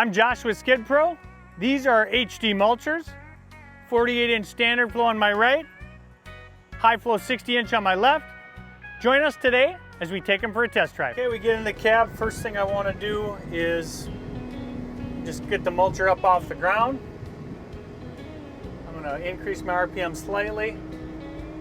I'm Josh with Skid Pro. These are HD Mulchers, 48-inch standard flow on my right, high flow 60-inch on my left. Join us today as we take them for a test drive. Okay, we get in the cab. First thing I want to do is just get the mulcher up off the ground. I'm going to increase my RPM slightly.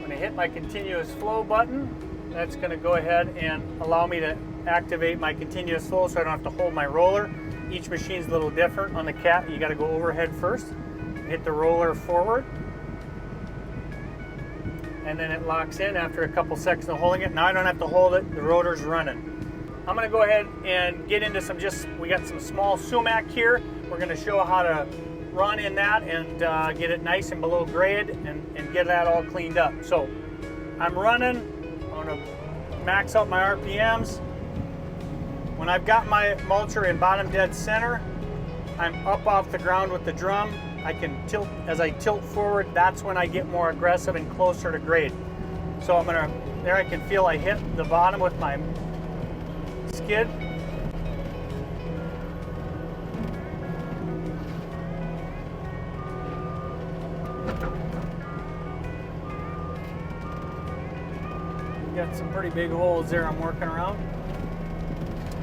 When I hit my continuous flow button, that's going to go ahead and allow me to activate my continuous flow so I don't have to hold my roller. Each machine's a little different. On the cat, you got to go overhead first, hit the roller forward, and then it locks in after a couple seconds of holding it. Now I don't have to hold it, the rotor's running. I'm going to go ahead and get into we got some small sumac here. We're going to show how to run in that and get it nice and below grade and get that all cleaned up. So I'm running, I'm going to max out my RPMs. When I've got my mulcher in bottom dead center, I'm up off the ground with the drum. I can tilt, as I tilt forward, that's when I get more aggressive and closer to grade. So there I can feel I hit the bottom with my skid. Got some pretty big holes there I'm working around.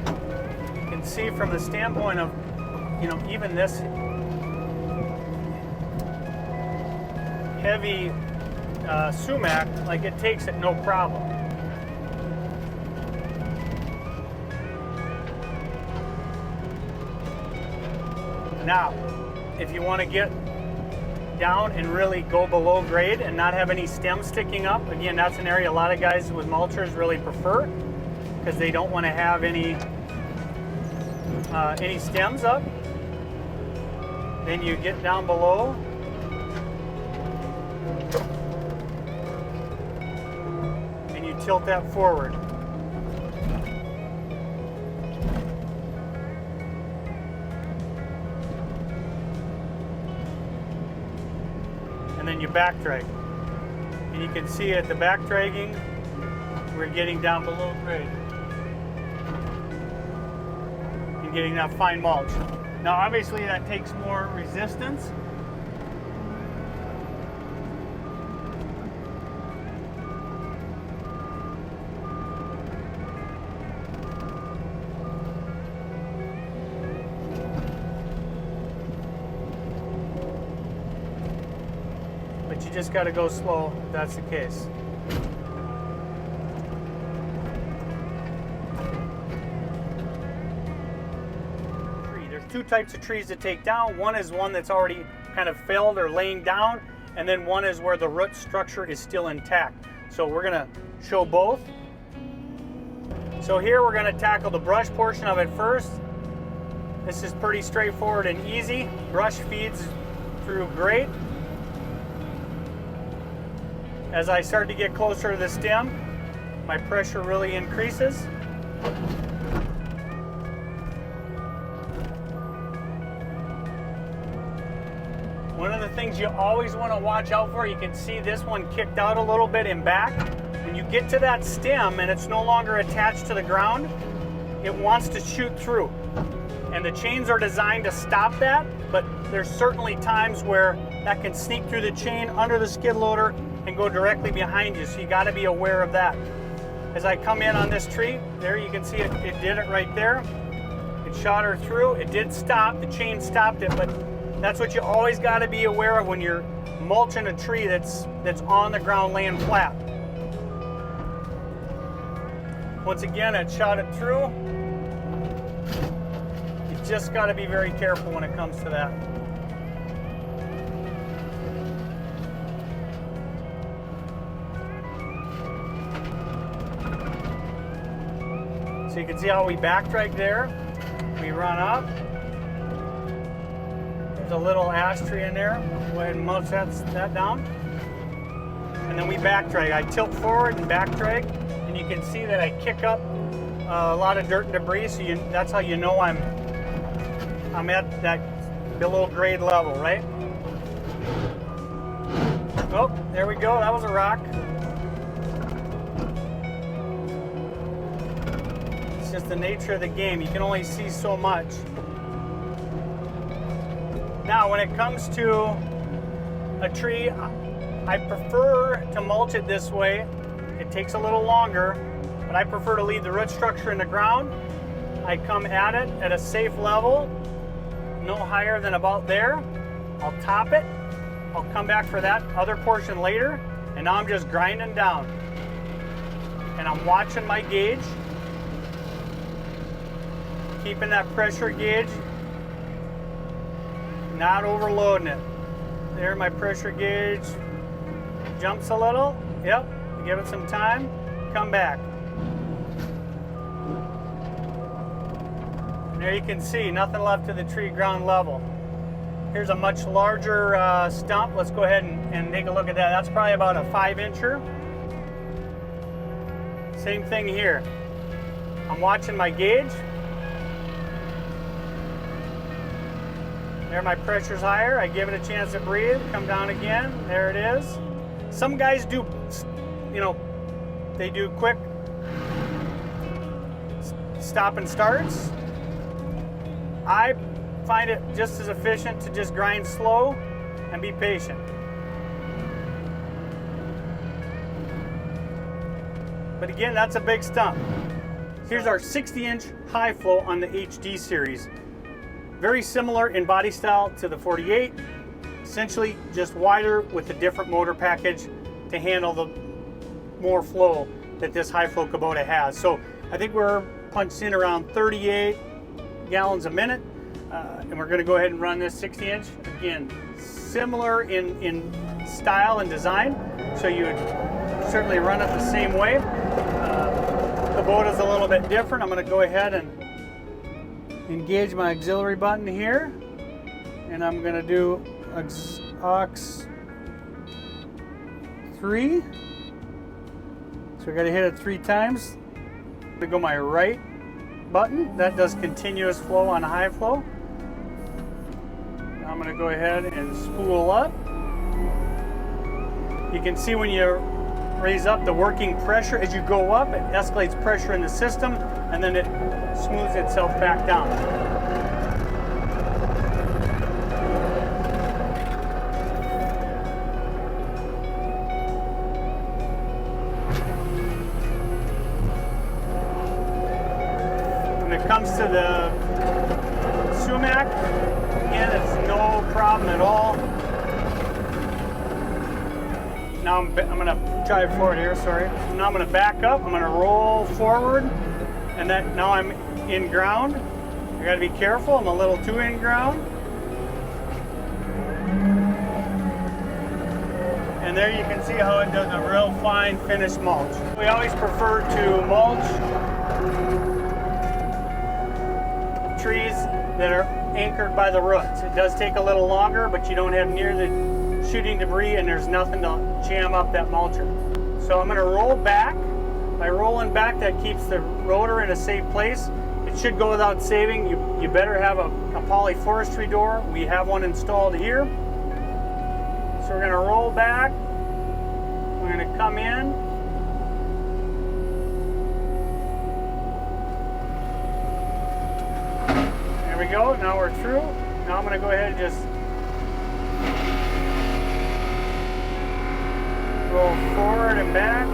You can see from the standpoint of, even this heavy sumac, like it takes it no problem. Now, if you want to get down and really go below grade and not have any stems sticking up, again, that's an area a lot of guys with mulchers really prefer because they don't want to have any stems up. Then you get down below and you tilt that forward. And then you back drag. And you can see at the back dragging, we're getting down below grade. And getting that fine mulch. Now obviously that takes more resistance. But you just got to go slow if that's the case. There's two types of trees to take down. One is one that's already kind of felled or laying down, and then one is where the root structure is still intact. So we're going to show both. So here we're going to tackle the brush portion of it first. This is pretty straightforward and easy. Brush feeds through great. As I start to get closer to the stem, my pressure really increases. One of the things you always want to watch out for, you can see this one kicked out a little bit in back. When you get to that stem and it's no longer attached to the ground, it wants to shoot through. And the chains are designed to stop that, but there's certainly times where that can sneak through the chain under the skid loader and go directly behind you, so you got to be aware of that. As I come in on this tree, there you can see it did it right there. It shot her through, it did stop, the chain stopped it, but that's what you always got to be aware of when you're mulching a tree that's on the ground laying flat. Once again, it shot it through. You just got to be very careful when it comes to that. So you can see how we back drag there. We run up. There's a little ash tree in there. Go ahead and mulch that down. And then we back drag. I tilt forward and back drag. And you can see that I kick up a lot of dirt and debris. So that's how you know I'm at that below grade level, right? Oh, there we go. That was a rock. It's just the nature of the game. You can only see so much. Now, when it comes to a tree, I prefer to mulch it this way. It takes a little longer, but I prefer to leave the root structure in the ground. I come at it at a safe level, no higher than about there. I'll top it. I'll come back for that other portion later, and now I'm just grinding down. And I'm watching my gauge, keeping that pressure gauge, not overloading it. There, my pressure gauge jumps a little. Yep, give it some time, come back. And there you can see, nothing left to the tree ground level. Here's a much larger stump. Let's go ahead and take a look at that. That's probably about a 5-incher. Same thing here. I'm watching my gauge. There, my pressure's higher. I give it a chance to breathe. Come down again. There it is. Some guys do, they do quick stop and starts. I find it just as efficient to just grind slow and be patient. But again, that's a big stump. Here's our 60-inch high flow on the HD series. Very similar in body style to the 48, essentially just wider with a different motor package to handle the more flow that this high flow Kubota has. So I think we're punched in around 38 gallons a minute, and we're going to go ahead and run this 60-inch. Again, similar in style and design, so you would certainly run it the same way. Kubota's a little bit different. I'm going to go ahead and engage my auxiliary button here, and I'm going to do aux 3. So we're going to hit it 3 times. I'm going to go my right button. That does continuous flow on high flow. I'm going to go ahead and spool up. You can see when you raise up the working pressure, as you go up, it escalates pressure in the system, and then it smooths itself back down. When it comes to the sumac, again, it's no problem at all. Now I'm going to drive forward here, sorry. Now I'm going to back up, I'm going to roll forward, and now I'm in ground. I got to be careful, I'm a little too in ground. And there you can see how it does a real fine finished mulch. We always prefer to mulch trees that are anchored by the roots. It does take a little longer, but you don't have near the shooting debris, and there's nothing to jam up that mulcher. So I'm going to roll back. By rolling back, that keeps the rotor in a safe place. It should go without saving. You better have a poly forestry door. We have one installed here. So we're going to roll back. We're going to come in. There we go. Now we're through. Now I'm going to go ahead and just roll forward and back,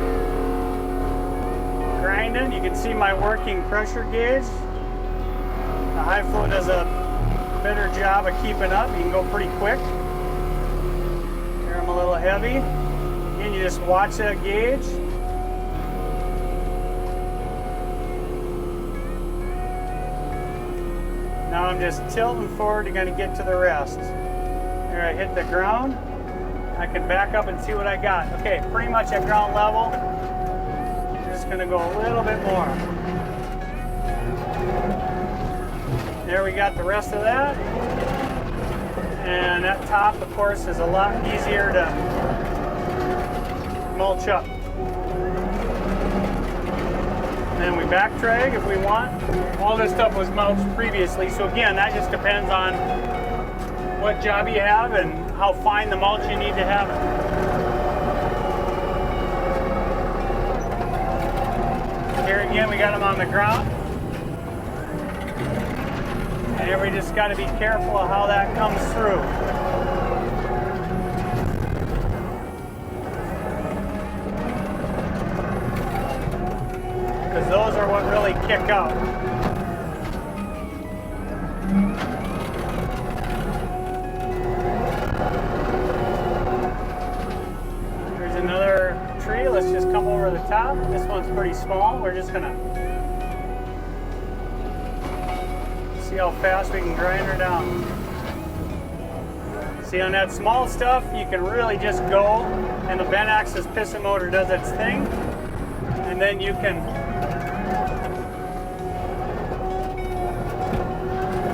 grinding. You can see my working pressure gauge. The high flow does a better job of keeping up. You can go pretty quick. Here I'm a little heavy. Again, you just watch that gauge. Now I'm just tilting forward to kind of get to the rest. Here I hit the ground. I can back up and see what I got. Okay, pretty much at ground level. I'm just going to go a little bit more. There we got the rest of that. And that top, of course, is a lot easier to mulch up. And then we backdrag if we want. All this stuff was mulched previously, so again, that just depends on what job you have and how fine the mulch you need to have it. Here again, we got them on the ground. And we just got to be careful of how that comes through. Because those are what really kick out. There's another tree. Let's just come over the top. This one's pretty small. We're just going to see how fast we can grind her down. See, on that small stuff, you can really just go, and the bent axis piston motor does its thing, and then you can,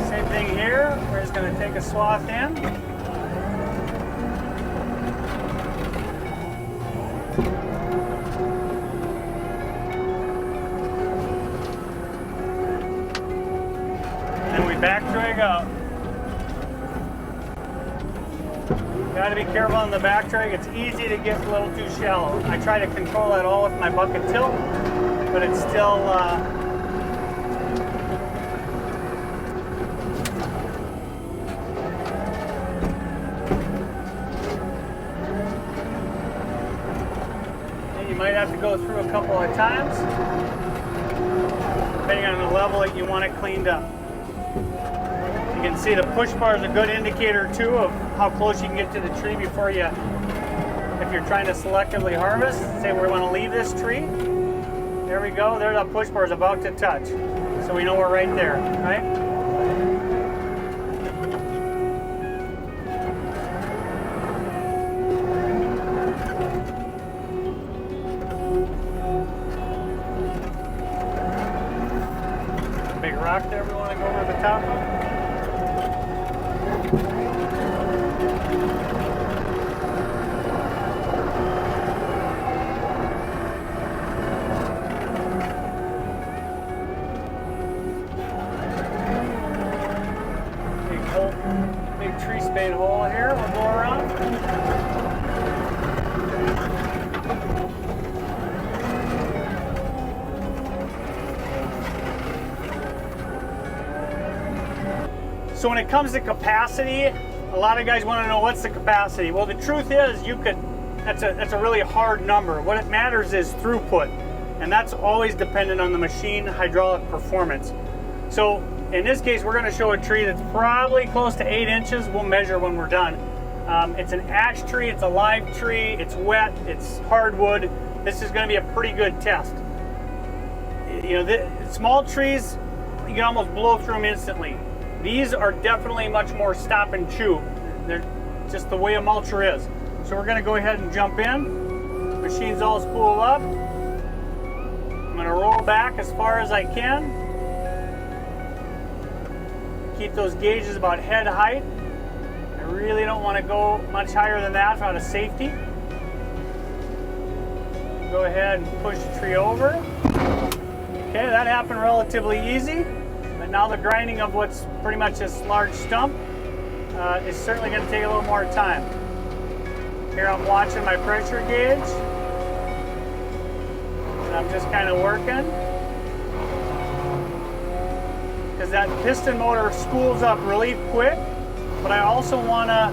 same thing here, we're just going to take a swath in. Back drag up. Got to be careful on the back drag. It's easy to get a little too shallow. I try to control that all with my bucket tilt, but it's still and you might have to go through a couple of times, depending on the level that you want it cleaned up. You can see the push bar is a good indicator too of how close you can get to the tree before you, if you're trying to selectively harvest. Say we want to leave this tree. There we go, there the push bar is about to touch. So we know we're right there, right? Big rock there we want to go over the top of. Big tree spade hole here, we'll go around. So when it comes to capacity, a lot of guys want to know what's the capacity. Well, the truth is that's a really hard number. What it matters is throughput, and that's always dependent on the machine hydraulic performance. So in this case, we're going to show a tree that's probably close to 8 inches. We'll measure when we're done. It's an ash tree, it's a live tree, it's wet, it's hardwood. This is going to be a pretty good test. You know, the small trees, you can almost blow through them instantly. These are definitely much more stop and chew. They're just the way a mulcher is. So we're going to go ahead and jump in. Machine's all spooled up. I'm going to roll back as far as I can. Keep those gauges about head height. I really don't want to go much higher than that out of safety. Go ahead and push the tree over. Okay, that happened relatively easy. But now the grinding of what's pretty much this large stump is certainly going to take a little more time. Here I'm watching my pressure gauge. And I'm just kind of working. Because that piston motor spools up really quick, but I also want to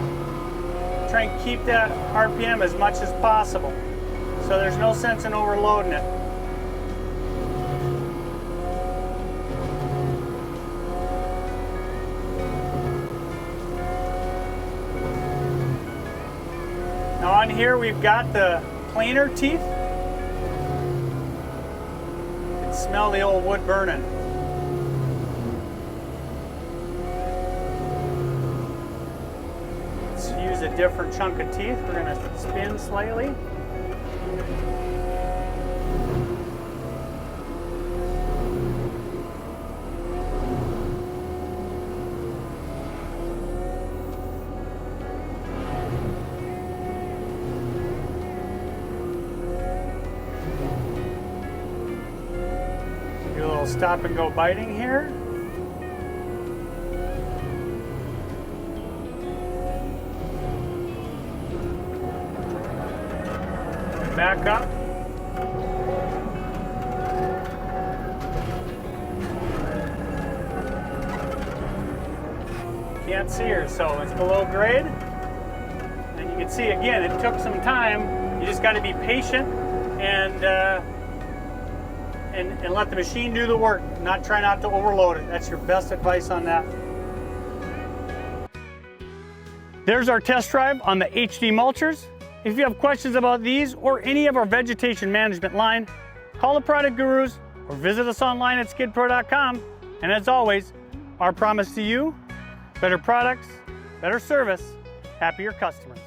try and keep that RPM as much as possible. So there's no sense in overloading it. Now on here we've got the planer teeth. You can smell the old wood burning. Let's use a different chunk of teeth. We're going to spin slightly. Stop and go biting here. Back up. can't see her, so it's below grade. And you can see again, it took some time. You just got to be patient and let the machine do the work. Try not to overload it. That's your best advice on that. There's our test drive on the HD Mulchers. If you have questions about these or any of our vegetation management line, call the product gurus or visit us online at skidpro.com. And as always, our promise to you, better products, better service, happier customers.